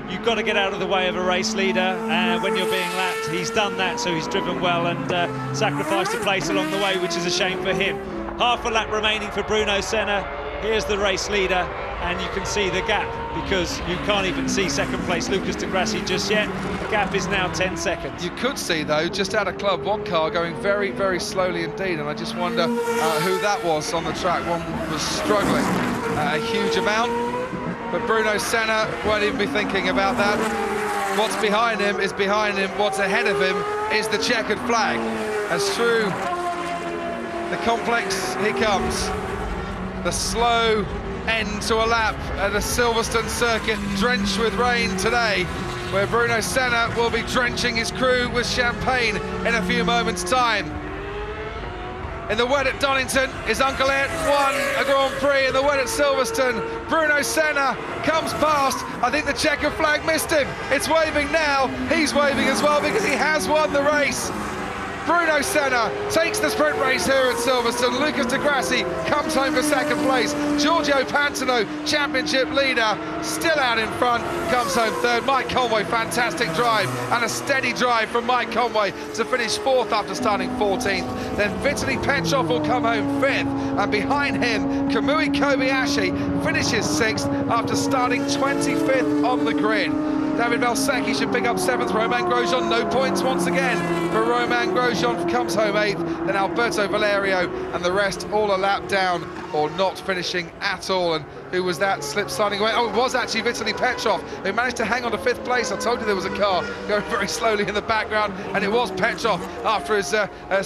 you've got to get out of the way of a race leader when you're being lapped. He's done that, so he's driven well and sacrificed a place along the way, which is a shame for him. Half a lap remaining for Bruno Senna. Here's the race leader, and you can see the gap, because you can't even see second place Lucas de Grassi just yet. The gap is now 10 seconds. You could see, though, just out of club, one car going very, very slowly indeed, and I just wonder who that was on the track. One was struggling a huge amount, but Bruno Senna won't even be thinking about that. What's behind him is behind him. What's ahead of him is the checkered flag. As through the complex he comes. The slow end to a lap at a Silverstone circuit drenched with rain today, where Bruno Senna will be drenching his crew with champagne in a few moments' time. In the wet at Donington, his uncle Ed won a Grand Prix. In the wet at Silverstone, Bruno Senna comes past. I think the checkered flag missed him. It's waving now. He's waving as well because he has won the race. Bruno Senna takes the sprint race here at Silverstone. Lucas de Grassi comes home for second place. Giorgio Pantano, championship leader, still out in front, comes home third. Mike Conway, fantastic drive, and a steady drive from Mike Conway to finish fourth after starting 14th. Then Vitaly Petrov will come home fifth, and behind him, Kamui Kobayashi finishes sixth after starting 25th on the grid. David Valsecchi should pick up seventh. Romain Grosjean, no points once again for Romain Grosjean, comes home eighth. Then Alberto Valerio and the rest all a lap down or not finishing at all. And who was that slip sliding away? Oh, it was actually Vitaly Petrov, who managed to hang on to fifth place. I told you there was a car going very slowly in the background, and it was Petrov after his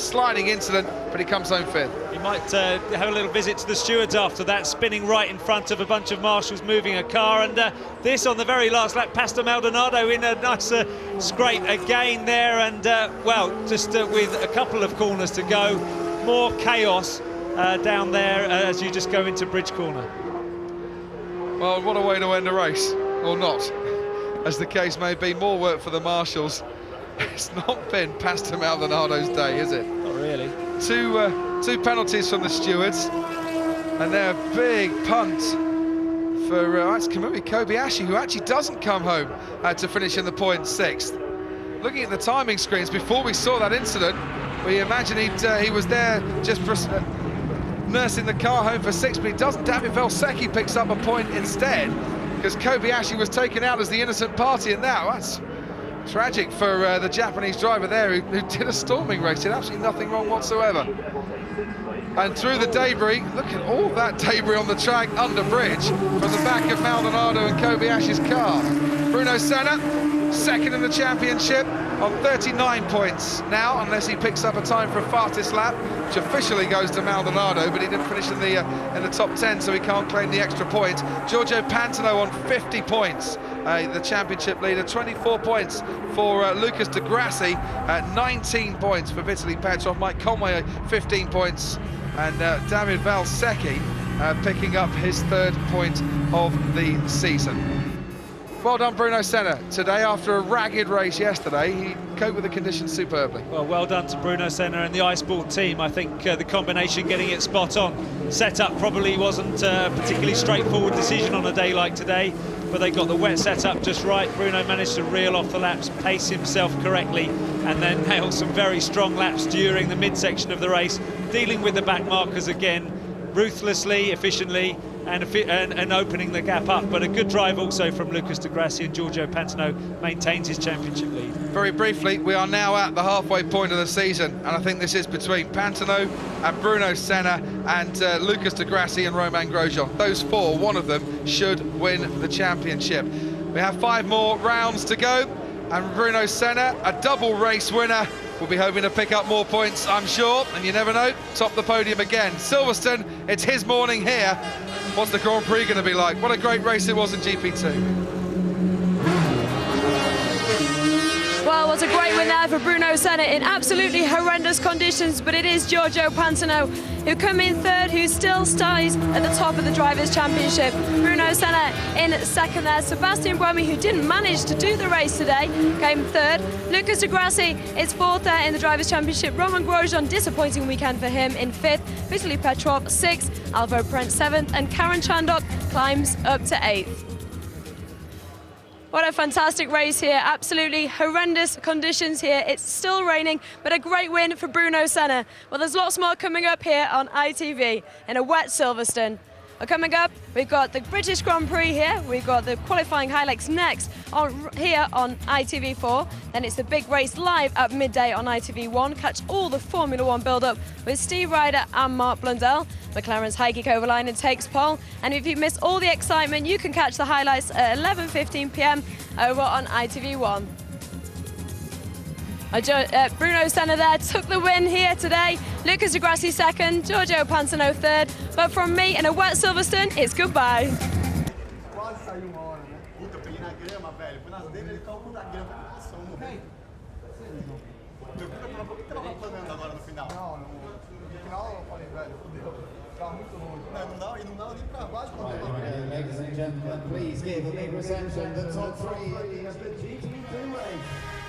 sliding incident, but he comes home fifth. He might have a little visit to the stewards after that, spinning right in front of a bunch of marshals moving a car, and this on the very last lap, Pastor Maldonado in a nice scrape again there, and well, just with a couple of corners to go, more chaos down there as you just go into Bridge Corner. Well, what a way to end a race, or not, as the case may be. More work for the marshals. It's not been Pastor Maldonado's day, is it? Not really. Two penalties from the stewards, and then a big punt for that's Kamui Kobayashi, who actually doesn't come home to finish in the points sixth. Looking at the timing screens before we saw that incident, we imagined he was there just nursing the car home for sixth, but he doesn't. David Valsecchi picks up a point instead, because Kobayashi was taken out as the innocent party, and now that's tragic for the Japanese driver there who did a storming race, did absolutely nothing wrong whatsoever. And through the debris, look at all that debris on the track under bridge from the back of Maldonado and Kobayashi's car. Bruno Senna, second in the championship on 39 points now, unless he picks up a time for a fastest lap, which officially goes to Maldonado, but he didn't finish in the top 10, so he can't claim the extra point. Giorgio Pantano on 50 points, the championship leader. 24 points for Lucas de Grassi, 19 points for Vitaly Petrov. Mike Conway 15 points, and David Valsecchi picking up his third point of the season. Well done, Bruno Senna. Today, after a ragged race yesterday, he coped with the conditions superbly. Well done to Bruno Senna and the iSport team. I think the combination getting it spot on. Setup probably wasn't a particularly straightforward decision on a day like today, but they got the wet setup just right. Bruno managed to reel off the laps, pace himself correctly, and then nail some very strong laps during the midsection of the race, dealing with the back markers again, ruthlessly, efficiently, and opening the gap up. But a good drive also from Lucas de Grassi, and Giorgio Pantano maintains his championship lead. Very briefly, we are now at the halfway point of the season, and I think this is between Pantano and Bruno Senna and Lucas de Grassi and Romain Grosjean. Those four, one of them should win the championship. We have 5 more rounds to go, and Bruno Senna, a double race winner, will be hoping to pick up more points, I'm sure, and you never know, top the podium again. Silverstone, it's his morning here. What's the Grand Prix going to be like? What a great race it was in GP2. Well, what a great win there for Bruno Senna in absolutely horrendous conditions, but it is Giorgio Pantano who come in third, who still stays at the top of the Drivers' Championship. Bruno Senna in second there. Sebastian Buemi, who didn't manage to do the race today, came third. Lucas de Grassi is fourth there in the Drivers' Championship. Romain Grosjean, disappointing weekend for him, in fifth. Vitaly Petrov, sixth. Alvaro Prince, seventh. And Karen Chandok climbs up to eighth. What a fantastic race here. Absolutely horrendous conditions here. It's still raining, but a great win for Bruno Senna. Well, there's lots more coming up here on ITV in a wet Silverstone. But coming up, we've got the British Grand Prix here. We've got the qualifying highlights next here on ITV4. Then it's the big race live at midday on ITV1. Catch all the Formula One build-up with Steve Ryder and Mark Blundell. McLaren's Heikki Kovalainen takes pole. And if you miss all the excitement, you can catch the highlights at 11:15 p.m. over on ITV1. Bruno Senna there took the win here today. Lucas Di Grassi second, Giorgio Pansano third. But from me in a wet Silverstone, it's goodbye. Quase saiu uma hora, né? Puta, eu peguei na grama, velho. Fui nas dele, ele calculou na grama. Nossa, eu morri. Por que tava planando agora no final? Não, no final eu falei, velho, fodeu. Tava muito longe. Não dava nem pra baixo. Ladies and gentlemen, please give a big reception to the top three of the GP2 race.